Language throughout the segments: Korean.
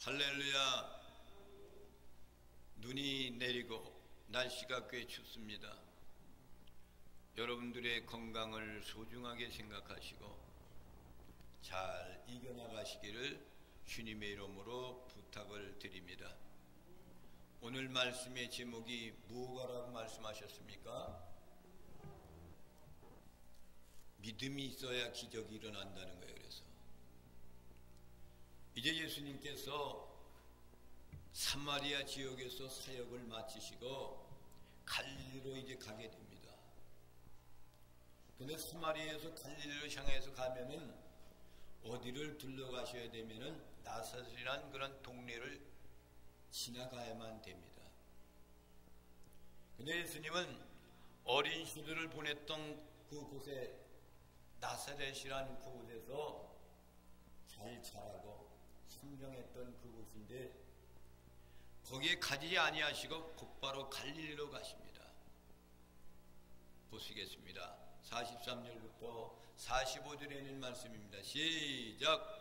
할렐루야. 눈이 내리고 날씨가 꽤 춥습니다. 여러분들의 건강을 소중하게 생각하시고 잘 이겨나가시기를 주님의 이름으로 부탁을 드립니다. 오늘 말씀의 제목이 무엇이라고 말씀하셨습니까? 믿음이 있어야 기적이 일어난다는 거예요. 그래서 이제 예수님께서 사마리아 지역에서 사역을 마치시고 갈릴리로 이제 가게 됩니다. 근데 사마리아에서 갈릴리로 향해서 가면은 어디를 둘러가셔야 되면은 나사렛이라는 그런 동네를 지나가야만 됩니다. 근데 예수님은 어린 시들을 보냈던 그곳에 나사렛이라는 그곳에서 잘 자라고 순명했던 그곳인데 거기에 가지 아니하시고 곧바로 갈릴리로 가십니다. 보시겠습니다. 43절부터 45절에 있는 말씀입니다. 시작.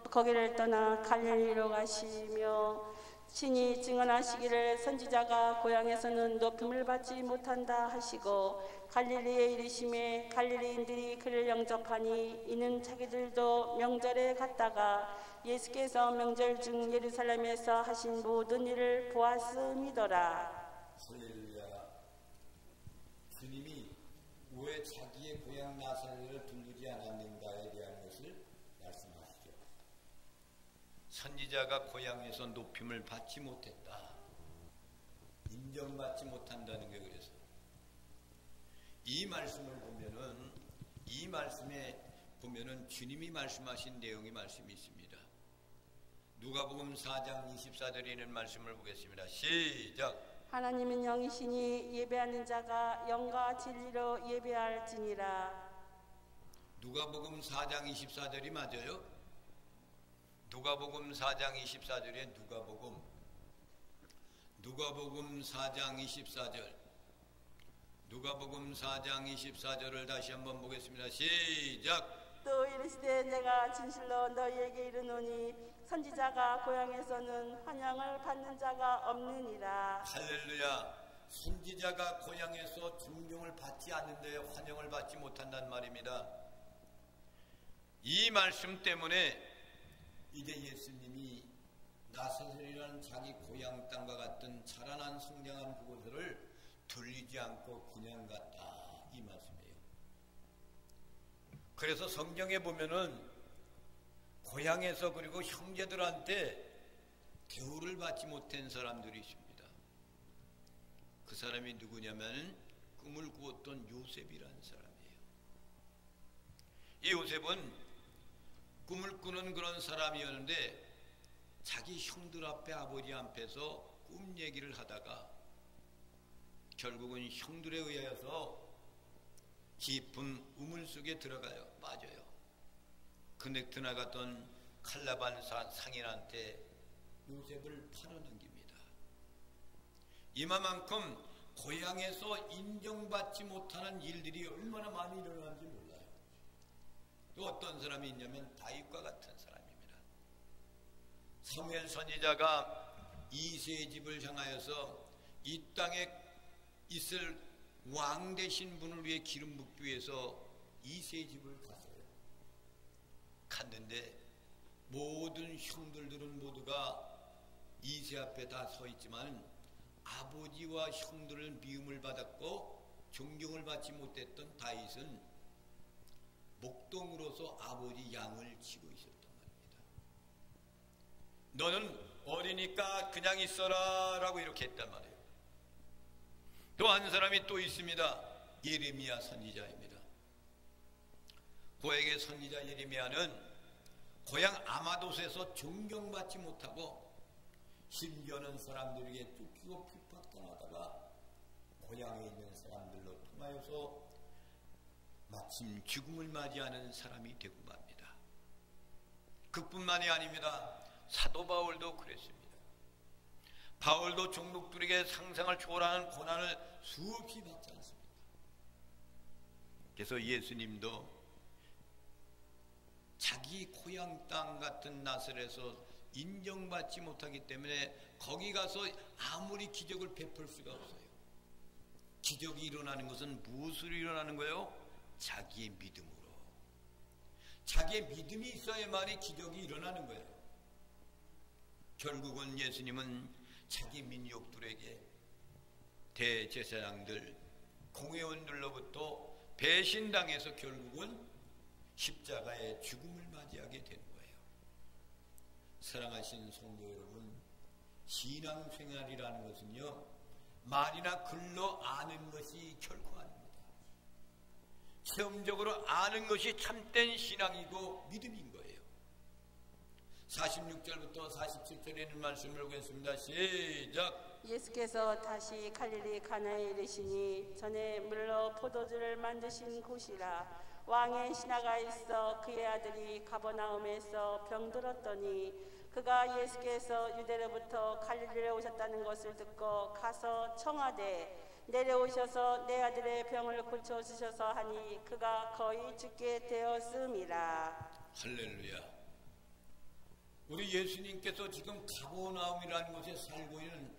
거기를 떠나 갈릴리로 가시며 친히 증언하시기를 선지자가 고향에서는 높임을 받지 못한다 하시고 갈릴리에 이르심에 갈릴리인들이 그를 영접하니 이는 자기들도 명절에 갔다가 예수께서 명절 중 예루살렘에서 하신 모든 일을 보았음이더라. 할렐루야. 주님이 왜 자기의 고향 나사렛을 들르지 않았는가에 대한 것을 말씀하시죠. 선지자가 고향에서 높임을 받지 못했다. 인정받지 못한다는 게 그래서 이 말씀을 보면은 이 말씀에 보면은 주님이 말씀하신 내용이 말씀이 있습니다. 누가복음 4장 24절에 있는 말씀을 보겠습니다. 시작. 하나님은 영이시니 예배하는 자가 영과 진리로 예배할지니라. 누가복음 4장 24절이 맞아요? 누가복음 4장 24절에 누가복음 4장 24절 누가복음 4장 24절을 다시 한번 보겠습니다. 시작. 또 이르시되 내가 진실로 너희에게 이르노니 선지자가 고향에서는 환영을 받는 자가 없느니라. 할렐루야. 선지자가 고향에서 존경을 받지 않는데 환영을 받지 못한다는 말입니다. 이 말씀 때문에 이제 예수님이 나사렛이라는 자기 고향 땅과 같은 자라난 성장한 그곳을 들리지 않고 그냥 갔다 이 말씀이에요. 그래서 성경에 보면은 고향에서 그리고 형제들한테 대우를 받지 못한 사람들이 있습니다. 그 사람이 누구냐면 꿈을 꾸었던 요셉이라는 사람이에요. 이 요셉은 꿈을 꾸는 그런 사람이었는데 자기 형들 앞에 아버지 앞에서 꿈 얘기를 하다가 결국은 형들에 의해서 깊은 우물 속에 들어가요. 빠져요. 근데 드나갔던 칼라반 상인한테 요셉을 팔아넘깁니다. 이만큼 고향에서 인정받지 못하는 일들이 얼마나 많이 일어나는지 몰라요. 또 어떤 사람이 있냐면 다윗과 같은 사람입니다. 사무엘 선지자가 이새의 집을 향하여서 이 땅에 있을 왕 되신 분을 위해 기름 붓기 위해서 이새의 집을 갔어요. 갔는데 모든 형들들은 모두가 이새 앞에 다 서 있지만 아버지와 형들을 미움을 받았고 존경을 받지 못했던 다윗은 목동으로서 아버지 양을 치고 있었단 말입니다. 너는 어리니까 그냥 있어라 라고 이렇게 했단 말이에요. 또 한 사람이 또 있습니다. 예레미야 선지자입니다. 고액의 선지자 예레미야는 고향 아마돗에서 존경받지 못하고 심지어는 사람들에게 쫓기고 핍박당하다가 고향에 있는 사람들로 통하여서 마침 죽음을 맞이하는 사람이 되고 맙니다. 그뿐만이 아닙니다. 사도 바울도 그랬습니다. 바울도 종족들에게 상상을 초월하는 고난을 수없이 받지 않습니까? 그래서 예수님도 자기 자기 고향 땅 같은 나사렛에서 인정받지 못하기 때문에 거기 가서 아무리 기적을 베풀 수가 없어요. 기적이 일어나는 것은 무엇으로 일어나는 거예요? 자기의 믿음으로. 자기의 믿음이 있어야만이 기적이 일어나는 거예요. 결국은 예수님은 자기 민족들에게 대제사장들, 공회원들로부터 배신당해서 결국은 십자가의 죽음을 맞이하게 된 거예요. 사랑하신 성도 여러분, 신앙생활이라는 것은요, 말이나 글로 아는 것이 결코 아닙니다. 체험적으로 아는 것이 참된 신앙이고 믿음인 거예요. 46절부터 47절에 있는 말씀을 보겠습니다. 시작. 예수께서 다시 갈릴리 가나에 이르시니 전에 물로 포도주를 만드신 곳이라. 왕의 신하가 있어 그의 아들이 가버나움에서 병들었더니 그가 예수께서 유대로부터 갈릴리에 오셨다는 것을 듣고 가서 청하되 내려오셔서 내 아들의 병을 고쳐주셔서 하니 그가 거의 죽게 되었음이라. 할렐루야. 우리 예수님께서 지금 가버나움이라는 곳에 살고 있는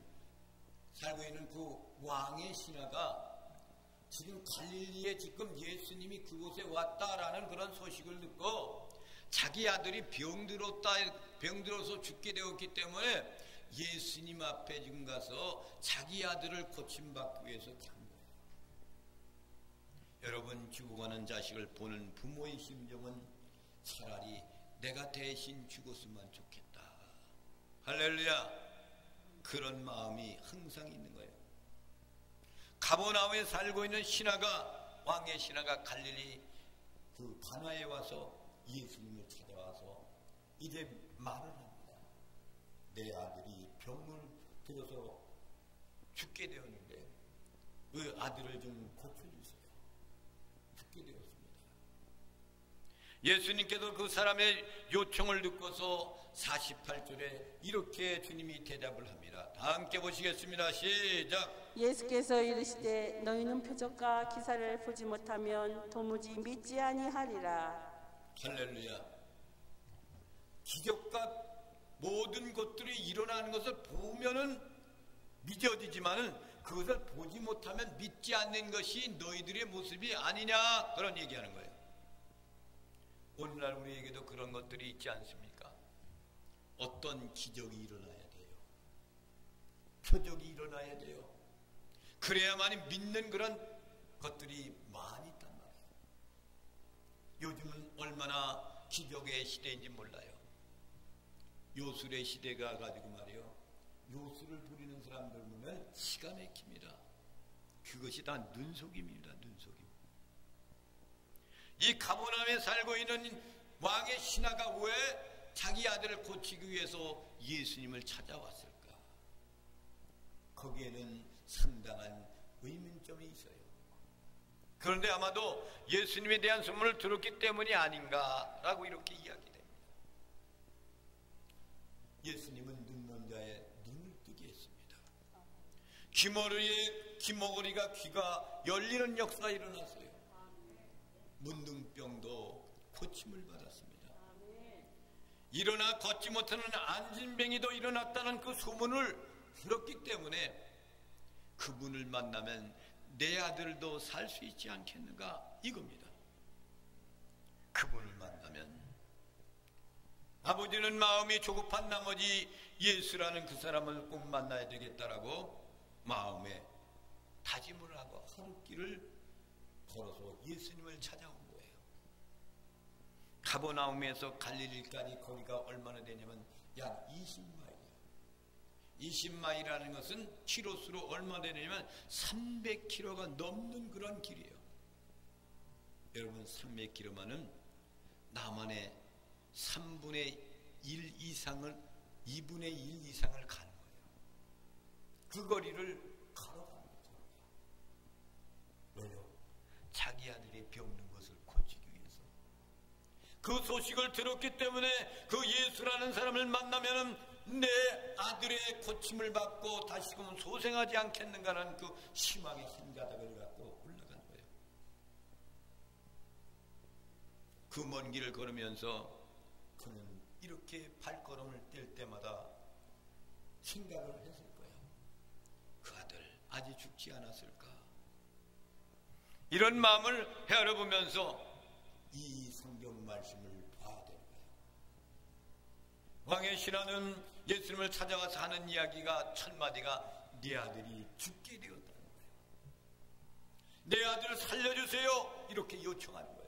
그 왕의 신하가 지금 갈릴리에 지금 예수님이 그곳에 왔다라는 그런 소식을 듣고 자기 아들이 병들어서 죽게 되었기 때문에 예수님 앞에 지금 가서 자기 아들을 고침받기 위해서 간 거예요. 여러분, 죽어가는 자식을 보는 부모의 심정은 차라리 내가 대신 죽었으면 좋겠다. 할렐루야. 그런 마음이 항상 있는 거예요. 가버나움에 살고 있는 신하가, 왕의 신하가 갈릴리 그 가나에 와서 예수님을 찾아와서 이제 말을 합니다. 내 아들이 병을 들어서 죽게 되었는데 그 아들을 좀 고쳐주세요. 죽게 되었습니다. 예수님께서 그 사람의 요청을 듣고서 48절에 이렇게 주님이 대답을 합니다. 다 함께 보시겠습니다. 시작. 예수께서 이르시되 너희는 표적과 기사를 보지 못하면 도무지 믿지 아니하리라. 할렐루야. 기적과 모든 것들이 일어나는 것을 보면은 믿어지지만은 그것을 보지 못하면 믿지 않는 것이 너희들의 모습이 아니냐, 그런 얘기하는 거예요. 오늘날 우리에게도 그런 것들이 있지 않습니까? 어떤 기적이 일어나야 돼요. 표적이 일어나야 돼요. 그래야만이 믿는 그런 것들이 많이 있단 말이에요. 요즘은 얼마나 기적의 시대인지 몰라요. 요술의 시대가 가지고 말이요, 요술을 부리는 사람들 보면 기가 막힙니다. 그것이 다 눈속임입니다. 눈속임. 이 가버나움에 살고 있는 왕의 신하가 왜 자기 아들을 고치기 위해서 예수님을 찾아왔을까? 거기에는 상당한 의문점이 있어요. 그런데 아마도 예수님에 대한 소문을 들었기 때문이 아닌가라고 이렇게 이야기됩니다. 예수님은 눈먼 자의 눈을 뜨게 했습니다. 귀머거리가 귀가 열리는 역사가 일어났어요. 문둥병도 고침을 받았습니다. 일어나 걷지 못하는 안진뱅이도 일어났다는 그 소문을 들었기 때문에 그분을 만나면 내 아들도 살 수 있지 않겠는가, 이겁니다. 그분을 만나면 아버지는 마음이 조급한 나머지 예수라는 그 사람을 꼭 만나야 되겠다라고 마음에 다짐을 하고 하루길을 걸어서 예수님을 찾아온 거예요. 가버나움에서 갈릴리까지 거리가 얼마나 되냐면 약 20마일이에요. 20마일이라는 것은 키로수로 얼마 되냐면 300km가 넘는 그런 길이에요. 여러분, 300km면은 남한의 3분의 1 이상을, 2분의 1 이상을 가는 거예요. 그 거리를 걸어가는 거죠. 왜요? 자기 아들이 병든 것을 고치기 위해서. 그 소식을 들었기 때문에 그 예수라는 사람을 만나면은 내 아들의 고침을 받고 다시금 소생하지 않겠는가라는 그 희망의 한 가닥을 갖고 올라간 거예요. 그 먼 길을 걸으면서 이렇게 발걸음을 뗄 때마다 생각을 했을 거야. 그 아들 아직 죽지 않았을까? 이런 마음을 헤아려보면서 이 성경 말씀을 봐야 되는 거야. 왕의 신하는 예수님을 찾아가서 하는 이야기가 첫 마디가 네 아들이 죽게 되었다는 거예요. 내 아들을 살려주세요. 이렇게 요청하는 거예요.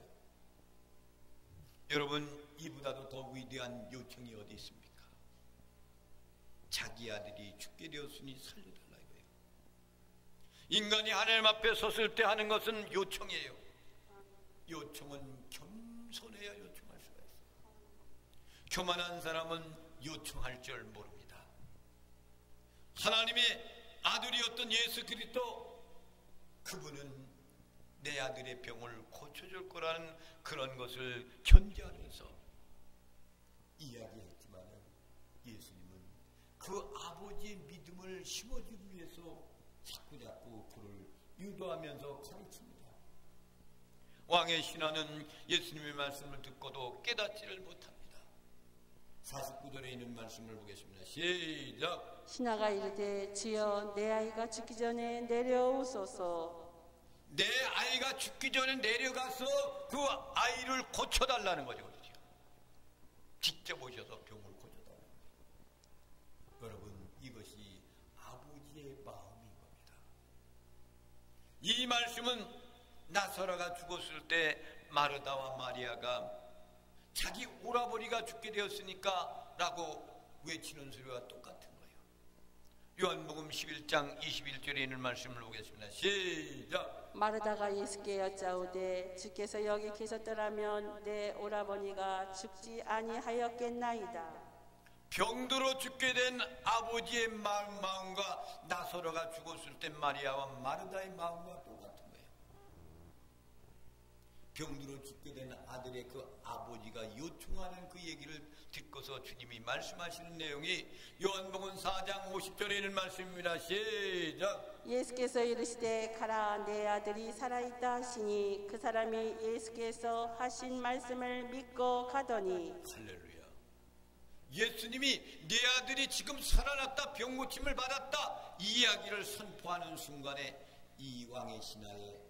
여러분, 이보다도 더 위대한 요청이 어디 있습니까? 자기 아들이 죽게 되었으니 살려달라 이거예요. 인간이 하나님 앞에 섰을 때 하는 것은 요청이에요. 요청은 겸손해야 요청할 수가 있어요. 교만한 사람은 요청할 줄 모릅니다. 하나님의 아들이었던 예수 그리스도, 그분은 내 아들의 병을 고쳐줄 거라는 그런 것을 견지하면서 이야기했지만 예수님은 그 아버지의 믿음을 심어주기 위해서 자꾸자꾸 그를 유도하면서 가르칩니다. 왕의 신하는 예수님의 말씀을 듣고도 깨닫지를 못합니다. 49절에 있는 말씀을 보겠습니다. 시작. 신하가 이르되 주여 내 아이가 죽기 전에 내려오소서. 내 아이가 죽기 전에 내려가서 그 아이를 고쳐달라는 거죠. 그렇죠? 직접 오셔서 병을 고쳐달라는 거예요. 여러분, 이것이 아버지의 마음인 겁니다. 이 말씀은 나사로가 죽었을 때 마르다와 마리아가 자기 오라버니가 죽게 되었으니까 라고 외치는 소리와 똑같은 거예요. 요한복음 11장 21절에 있는 말씀을 보겠습니다. 시작. 마르다가 예수께 여짜오되 주께서 여기 계셨더라면 내 오라버니가 죽지 아니하였겠나이다. 병들어 죽게 된 아버지의 마음과 나사로가 죽었을 때 마리아와 마르다의 마음과 똑같은 거예요. 병들어 죽게 된 아들의 그 아버지가 요청하는 그 얘기를 듣고서 주님이 말씀하시는 내용이 요한복음 4장 50절에 있는 말씀입니다. 시작. 예수께서 이르시되 가라 내 아들이 살아있다 하시니 그 사람이 예수께서 하신 말씀을 믿고 가더니. 할렐루야. 예수님이 내 아들이 지금 살아났다, 병 고침을 받았다, 이 이야기를 선포하는 순간에 이 왕의 신하의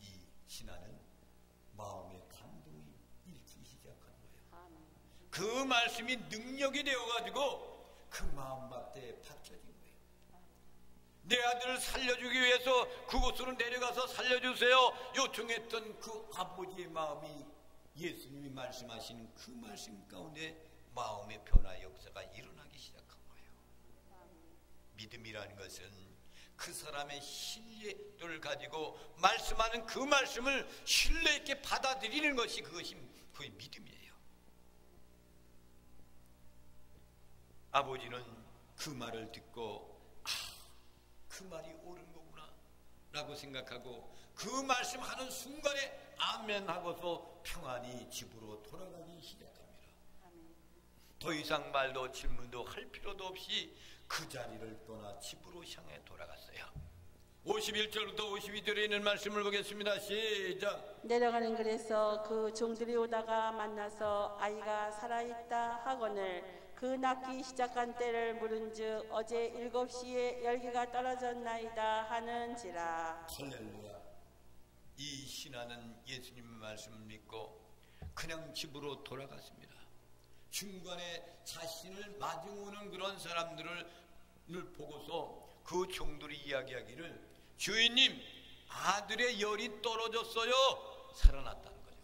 이 신하는 마음의 감동이 일기 시작한 거예요. 그 말씀이 능력이 되어가지고 그 마음밭에 박혀진 거예요. 내 아들을 살려주기 위해서 그곳으로 내려가서 살려주세요 요청했던 그 아버지의 마음이 예수님이 말씀하신 그 말씀 가운데 마음의 변화 역사가 일어나기 시작한 거예요. 믿음이라는 것은 그 사람의 신뢰를 가지고 말씀하는 그 말씀을 신뢰 있게 받아들이는 것이 그것이 그의 믿음이에요. 아버지는 그 말을 듣고 그 말이 옳은 거구나 라고 생각하고 그 말씀하는 순간에 아멘 하고서 평안히 집으로 돌아가기 시작합니다. 더 이상 말도 질문도 할 필요도 없이 그 자리를 떠나 집으로 향해 돌아갔어요. 51절부터 52절에 있는 말씀을 보겠습니다. 시작. 내려가는 길에서 그 종들이 오다가 만나서 아이가 살아있다 하거늘 그 낳기 시작한 때를 물은즉 어제 7시에 열기가 떨어졌나이다 하는지라. 할렐루야. 이 신하는 예수님의 말씀을 믿고 그냥 집으로 돌아갔습니다. 중간에 자신을 마중오는 그런 사람들을 보고서 그 종들이 이야기하기를 주인님 아들의 열이 떨어졌어요 살아났다는 거죠.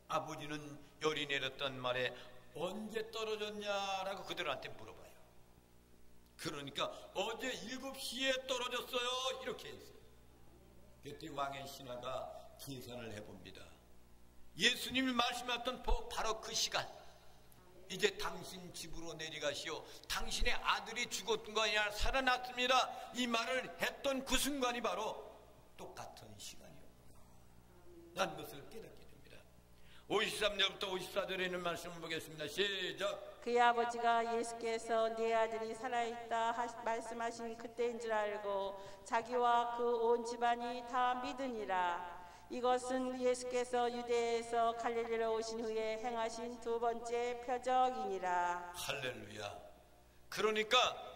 아버지는 열이 내렸던 말에 언제 떨어졌냐라고 그들한테 물어봐요. 그러니까 어제 7시에 떨어졌어요 이렇게 했어요. 그때 왕의 신하가 계산을 해봅니다. 예수님이 말씀하셨던 바로 그 시간, 이제 당신 집으로 내려가시오, 당신의 아들이 죽었던 거 아니라 살아났습니다, 이 말을 했던 그 순간이 바로 똑같은 시간이었구나 라는 것을 깨닫게 됩니다. 53절부터 54절에 있는 말씀을 보겠습니다. 시작. 그의 아버지가 예수께서 네 아들이 살아있다 말씀하신 그때인 줄 알고 자기와 그 온 집안이 다 믿으니라. 이것은 예수께서 유대에서 갈릴리로 오신 후에 행하신 두 번째 표적이니라. 할렐루야. 그러니까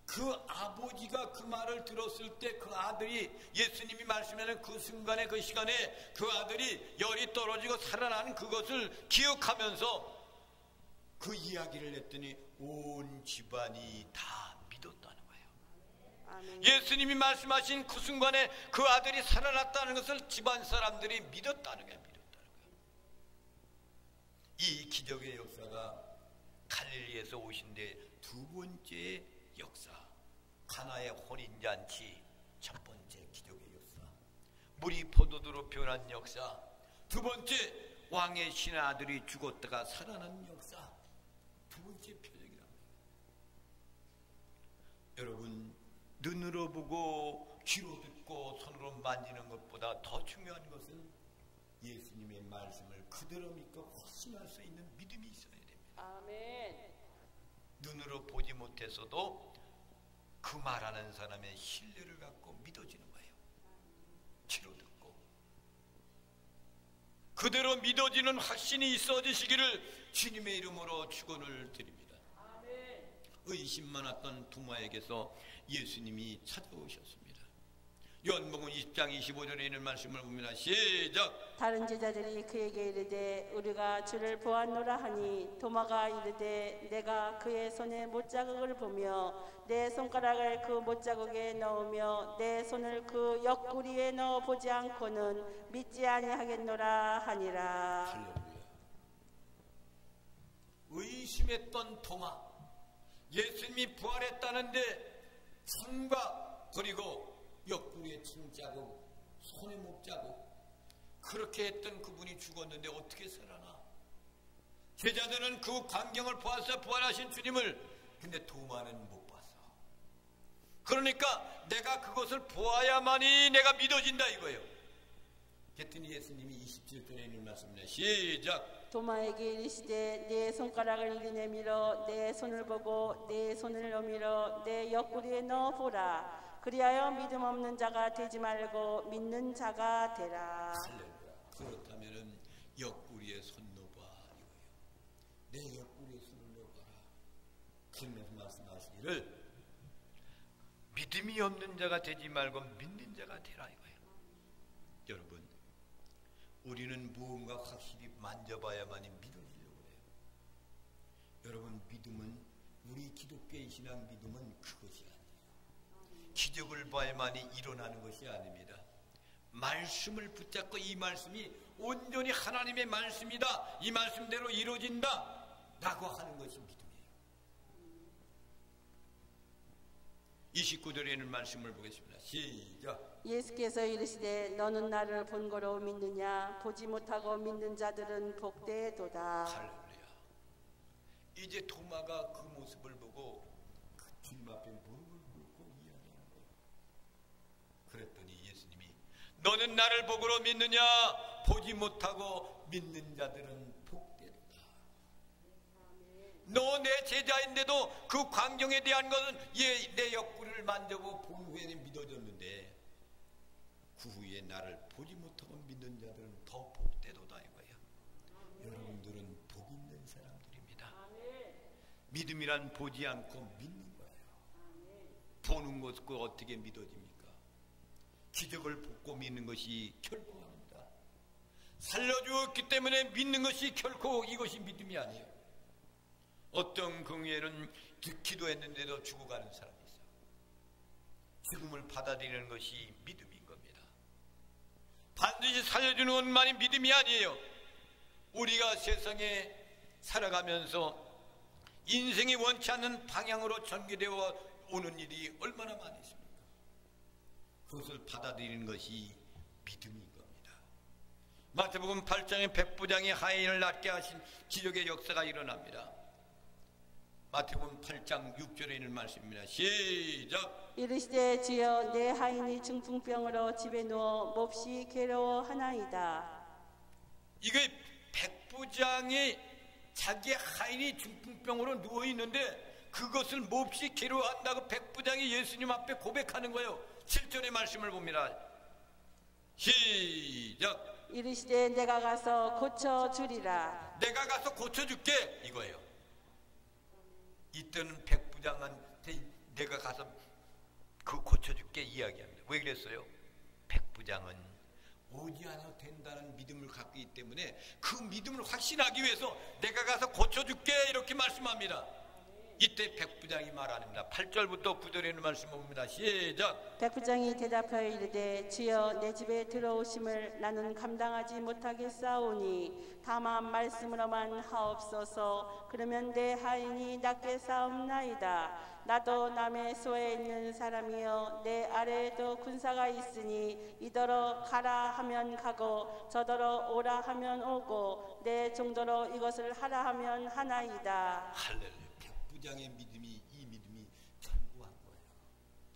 그 아버지가 그 말을 들었을 때 그 아들이, 예수님이 말씀하는 그 순간에, 그 시간에 그 아들이 열이 떨어지고 살아나는 그것을 기억하면서 그 이야기를 했더니 온 집안이 다 믿었다는 거예요. 아멘. 예수님이 말씀하신 그 순간에 그 아들이 살아났다는 것을 집안 사람들이 믿었다는 거예요. 이 기적의 역사가 갈릴리에서 오신 뒤 두 번째 역사, 가나의 혼인잔치 첫 번째 기적의 역사, 물이 포도주로 변한 역사, 두 번째 왕의 신하들이 죽었다가 살아난 역사, 두 번째 표적이랍니다. 여러분, 눈으로 보고 귀로 듣고 손으로 만지는 것보다 더 중요한 것은 예수님의 말씀을 그대로 믿고 확신할 수 있는 믿음이 있어야 됩니다. 아멘. 눈으로 보지 못해서도 그 말하는 사람의 신뢰를 갖고 믿어지는 거예요. 귀로 듣고 그대로 믿어지는 확신이 있어지시기를 주님의 이름으로 축원을 드립니다. 아멘. 의심 많았던 두마에게서 예수님이 찾아오셨습니다. 요한복음 20장 25절에 있는 말씀을 봅니다. 시작. 다른 제자들이 그에게 이르되 우리가 주를 보았노라 하니 도마가 이르되 내가 그의 손에 못자국을 보며 내 손가락을 그 못자국에 넣으며 내 손을 그 옆구리에 넣어 보지 않고는 믿지 아니하겠노라 하니라. 할렐루야. 의심했던 도마, 예수님이 부활했다는데 손과 그리고 옆구리에 침자국, 손에 목자국, 그렇게 했던 그분이 죽었는데 어떻게 살아나? 제자들은 그 광경을 보았어, 부활하신 주님을. 근데 도마는 못 봤어. 그러니까 내가 그것을 보아야만이 내가 믿어진다 이거예요. 그랬더니 예수님이 27절에 있는 말씀입니다. 시작. 도마에게 이르시되 내 손가락을 이리 내밀어 내 손을 보고 내 손을 내밀어 내 옆구리에 넣어 보라. 그리하여 믿음 없는 자가 되지 말고 믿는 자가 되라. 할렐루야. 그렇다면은 옆구리에 손 넣어봐 이거예요. 내 옆구리에 손을 넣어봐라. 그러면서 말씀하시기를 믿음이 없는 자가 되지 말고 믿는 자가 되라 이거예요. 여러분, 우리는 무언가 확실히 만져봐야만이 믿어지려고 해요. 여러분, 믿음은, 우리 기독교의 신앙 믿음은 그것이 아니에요. 기적을 봐야만이 일어나는 것이 아닙니다. 말씀을 붙잡고 이 말씀이 온전히 하나님의 말씀이다, 이 말씀대로 이루어진다 라고 하는 것이 믿음이에요. 29절에 있는 말씀을 보겠습니다. 시작. 예수께서 이르시되 너는 나를 본 거로 믿느냐? 보지 못하고 믿는 자들은 복되도다. 할렐루야. 이제 도마가 그 모습을 보고 그 주님 앞에 무릎을 꿇고 이야기하는 거예요. 그랬더니 예수님이 너는 나를 복으로 믿느냐? 보지 못하고 믿는 자들은 복되도다. 너 내 제자인데도 그 광경에 대한 것은 내 옆구리를 만져보고 본 후에는 믿어졌는데 그 후에 나를 보지 못하고 믿는 자들은 더 복되도다 이거예요. 여러분들은 복 있는 사람들입니다. 믿음이란 보지 않고 믿는 거예요. 보는 것과 어떻게 믿어집니까? 기적을 보고 믿는 것이 결코 아닙니다. 살려주었기 때문에 믿는 것이 결코 이것이 믿음이 아니에요. 어떤 경우에는 기도했는데도 죽어가는 사람이 있어요. 죽음을 받아들이는 것이 믿음인 겁니다. 반드시 살려주는 것만이 믿음이 아니에요. 우리가 세상에 살아가면서 인생이 원치 않는 방향으로 전개되어 오는 일이 얼마나 많이 있습니까? 그것을 받아들이는 것이 믿음인 겁니다. 마태복음 8장에 백부장이 하인을 낫게 하신 기적의 역사가 일어납니다. 마태복음 8장 6절에 있는 말씀입니다. 시작. 이르시되 주여 내 하인이 중풍병으로 집에 누워 몹시 괴로워하나이다. 이게 백부장이 자기 하인이 중풍병으로 누워있는데 그것을 몹시 괴로워한다고 백부장이 예수님 앞에 고백하는 거예요. 7절의 말씀을 봅니다. 시작. 이르시되 내가 가서 고쳐주리라. 내가 가서 고쳐줄게 이거예요. 이때는 백부장한테 내가 가서 그 고쳐줄게 이야기합니다. 왜 그랬어요? 백부장은 오지 않아도 된다는 믿음을 갖고 있기 때문에 그 믿음을 확신하기 위해서 내가 가서 고쳐줄게 이렇게 말씀합니다. 이때 백부장이 말합니다. 8절부터 9절에 있는 말씀 봅니다. 시작. 백부장이 대답하여 이르되 주여 내 집에 들어오심을 나는 감당하지 못하겠사오니 다만 말씀으로만 하옵소서. 그러면 내 하인이 낫게 싸움나이다. 나도 남의 소에 있는 사람이여 내 아래에도 군사가 있으니 이더러 가라 하면 가고 저더러 오라 하면 오고 내 정도로 이것을 하라 하면 하나이다. 할렐루야. 백부장의 믿음이 이 믿음이 견고한 거예요.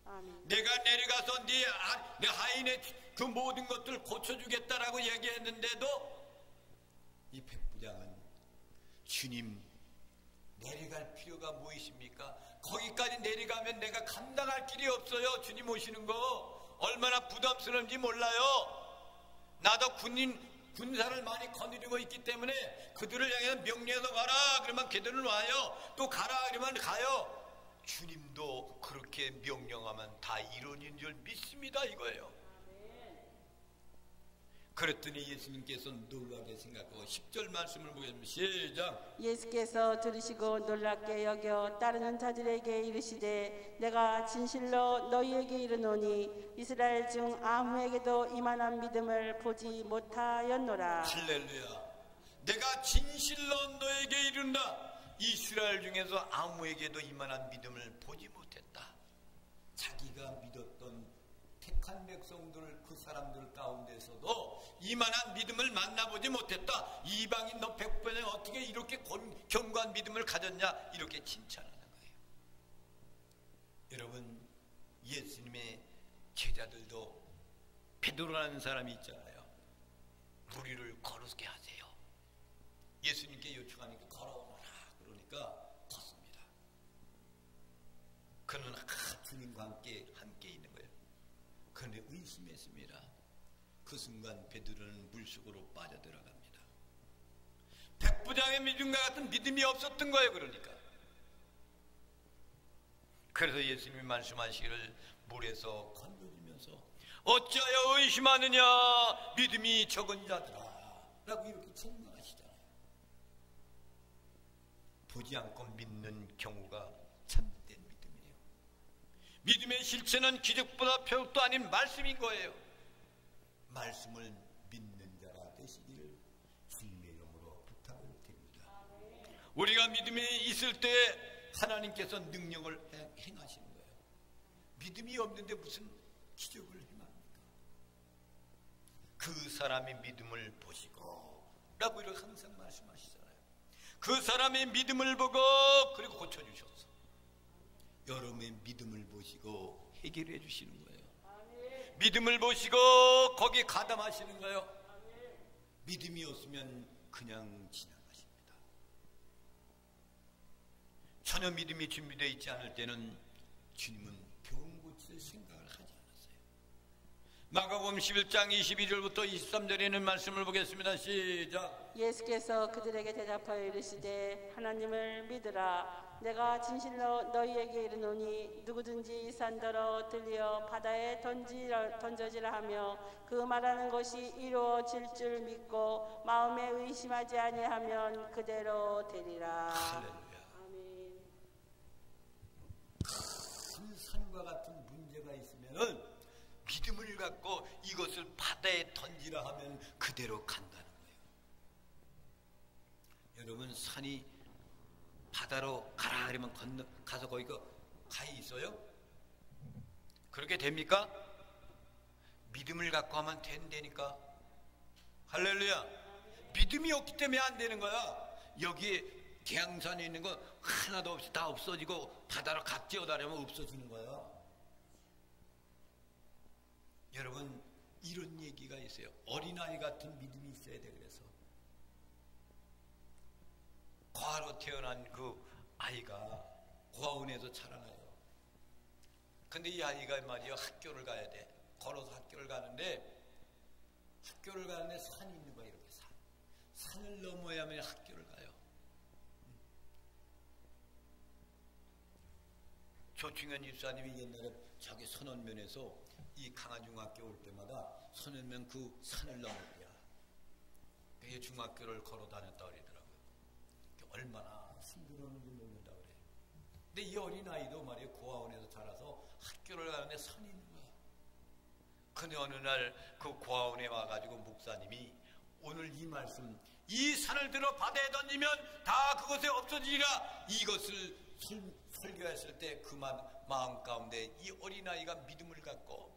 아멘. 내가 내려가서 내 하인의 그 모든 것들을 고쳐주겠다라고 얘기했는데도 이 백부장은 주님 내려갈 필요가 무엇입니까? 거기까지 내려가면 내가 감당할 길이 없어요. 주님 오시는 거 얼마나 부담스러운지 몰라요. 나도 군사를 많이 거느리고 있기 때문에 그들을 향해서 명령해서 가라 그러면 걔들은 와요. 또 가라 그러면 가요. 주님도 그렇게 명령하면 다 이루어진 줄 믿습니다 이거예요. 그랬더니 예수님께서 놀라게 생각하고 10절 말씀을 보겠습니다. 시작. 예수께서 들으시고 놀랍게 여겨 따르는 자들에게 이르시되 내가 진실로 너희에게 이르노니 이스라엘 중 아무에게도 이만한 믿음을 보지 못하였노라. 할렐루야. 내가 진실로 너에게 이른다. 이스라엘 중에서 아무에게도 이만한 믿음을 보지 못했다. 자기가 믿었던 택한 백성들 그 사람들 가운데서도 이만한 믿음을 만나보지 못했다. 이방인 너 백부장이 어떻게 이렇게 견고한 믿음을 가졌냐 이렇게 칭찬하는 거예요. 여러분 예수님의 제자들도 베드로라는 사람이 있잖아요. 무리를 걸어게 하세요. 예수님께 요청하니까 걸어오라 그러니까 걷습니다. 그는 주님과 함께 있는 거예요. 그런데 의심했습니다. 그 순간 베드로는 물속으로 빠져들어갑니다. 백부장의 믿음과 같은 믿음이 없었던 거예요. 그래서 예수님이 말씀하시기를 물에서 건져주면서 어찌하여 의심하느냐 믿음이 적은 자들아 라고 이렇게 책망하시잖아요. 보지 않고 믿는 경우가 참된 믿음이에요. 믿음의 실체는 기적보다 표적도 아닌 말씀인 거예요. 말씀을 믿는 자가 되시기를 주님의 이름으로 부탁을 드립니다. 우리가 믿음이 있을 때 하나님께서 능력을 행하시는 거예요. 믿음이 없는데 무슨 기적을 행합니까? 그 사람의 믿음을 보시고 라고 이렇게 항상 말씀하시잖아요. 그 사람의 믿음을 보고 그리고 고쳐주셨어. 여러분의 믿음을 보시고 해결해 주시는 거예요. 믿음을 보시고 거기 가담하시는 거예요. 믿음이 없으면 그냥 지나가십니다. 전혀 믿음이 준비되어 있지 않을 때는 주님은 병 고칠 생각을 하지 않았어요. 마가복음 11장 22절부터 23절에 있는 말씀을 보겠습니다. 시작. 예수께서 그들에게 대답하여 이르시되 하나님을 믿으라. 내가 진실로 너희에게 이르노니 누구든지 산더러 들려 바다에 던져지라 하며 그 말하는 것이 이루어질 줄 믿고 마음에 의심하지 아니하면 그대로 되리라. 할렐루야. 아멘. 큰 산과 같은 문제가 있으면은 믿음을 갖고 이것을 바다에 던지라 하면 그대로 간다는 거예요. 여러분 산이 바다로 가라 그러면 가서 거기 가 있어요? 그렇게 됩니까? 믿음을 갖고 하면 된다니까. 할렐루야. 믿음이 없기 때문에 안 되는 거야. 여기 계양산에 있는 거 하나도 없이 다 없어지고 바다로 각지어다니면 없어지는 거야. 여러분 이런 얘기가 있어요. 어린아이 같은 믿음이 있어야 돼. 그래서 고아로 태어난 그 아이가 고아원에서 자라나요. 근데 이 아이가 말이요 학교를 가야 돼. 걸어서 학교를 가는데 학교를 가는데 산이 있는 거야. 이렇게 산을 넘어야만 학교를 가요. 조충현 집사님이 옛날에 자기 선원면에서 이 강화중학교 올 때마다 선원면 그 산을 넘을 때야. 그게 중학교를 걸어 다녔다 그러더라고요. 얼마나 힘들었는지 모른다 그래. 근데 이 어린아이도 말이에요. 고아원에서 자라서 학교를 가는데 산이 있는 거야. 근데 어느 날 그 고아원에 와가지고 목사님이 오늘 이 말씀, 이 산을 들어 바다에 던지면 다 그것에 없어지리라, 이것을 설교했을 때 그 마음 가운데 이 어린아이가 믿음을 갖고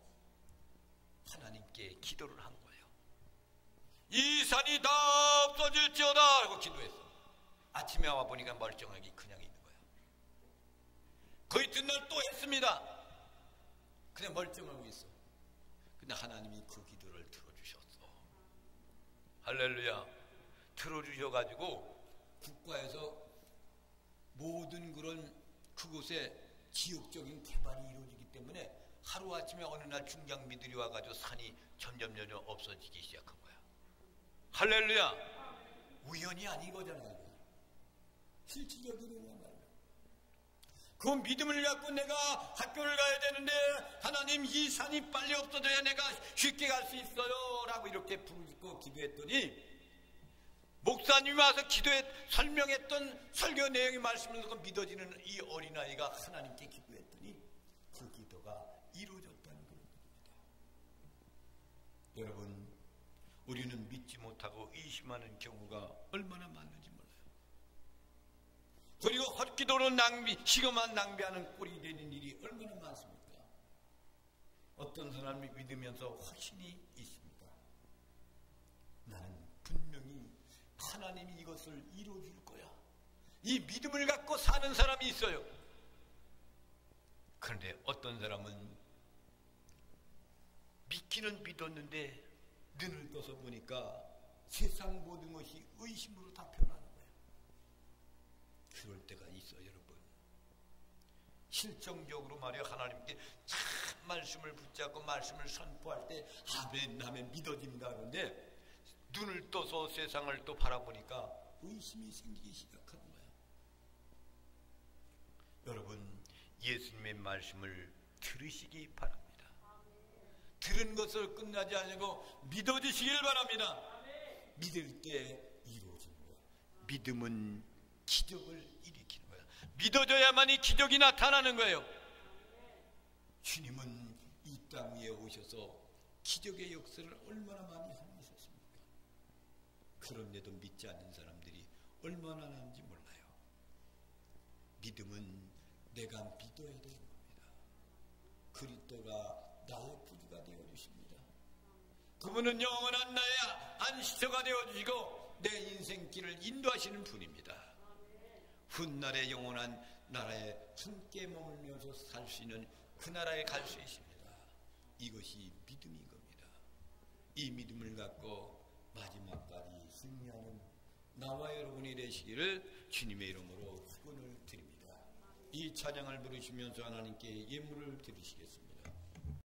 하나님께 기도를 한 거예요. 이 산이 다 없어질지어다 하고 기도했어. 아침에 와보니까 멀쩡하게 그냥 있는 거야. 그 이튿날 또 했습니다. 그냥 멀쩡하고 있어. 근데 하나님이 그 기도를 들어주셨어. 할렐루야. 들어주셔가지고 국가에서 모든 그런 그곳에 지역적인 개발이 이루어지기 때문에 하루아침에 어느 날 중장비들이 와가지고 산이 점점 없어지기 시작한 거야. 할렐루야. 우연이 아니거잖아요. 실질적인 말이야. 그 믿음을 갖고 내가 학교를 가야 되는데 하나님 이 산이 빨리 없어져야 내가 쉽게 갈 수 있어요 라고 이렇게 부르고 기도했더니 목사님이 와서 설명했던 설교 내용의 말씀을 듣고 믿어지는 이 어린아이가 하나님께 기도했더니 그 기도가 이루어졌다는 그런 겁니다. 여러분, 우리는 믿지 못하고 의심하는 경우가 얼마나 많은지 몰라요. 그리고 헛기도로 시간만 낭비하는 꼴이 되는 일이 얼마나 많습니까? 어떤 사람이 믿으면서 확신이 있습니다. 나는 분명히 하나님이 이것을 이루어줄 거야. 이 믿음을 갖고 사는 사람이 있어요. 그런데 어떤 사람은 믿기는 믿었는데 눈을 떠서 보니까 세상 모든 것이 의심으로 다 변하는 거예요. 그럴 때가 있어요, 여러분. 실정적으로 말이야 하나님께 참 말씀을 붙잡고 말씀을 선포할 때 아멘 믿어진다 그러는데 눈을 떠서 세상을 또 바라보니까 의심이 생기기 시작하는 거야. 여러분, 예수님의 말씀을 들으시기 바랍니다. 들은 것을 끝나지 않고 믿어주시길 바랍니다. 믿을 때 이루어지는 거야. 믿음은 기적을 일으키는 거야. 믿어줘야만이 기적이 나타나는 거예요. 주님은 이 땅 위에 오셔서 기적의 역사를 얼마나 많이 하셨습니까? 그런데도 믿지 않는 사람들이 얼마나 많은지 몰라요. 믿음은 내가 믿어야 되는 겁니다. 그리스도가 나의 구주가 되어주십니다. 그분은 영원한 나의 안식처가 되어주시고 내 인생길을 인도하시는 분입니다. 훗날의 영원한 나라에 함께 머물면서 살 수 있는 그 나라에 갈 수 있습니다. 이것이 믿음인 겁니다. 이 믿음을 갖고 마지막까지 승리하는 나와 여러분이 되시기를 주님의 이름으로 축원을 드립니다. 이 찬양을 부르시면서 하나님께 예물을 드리시겠습니다.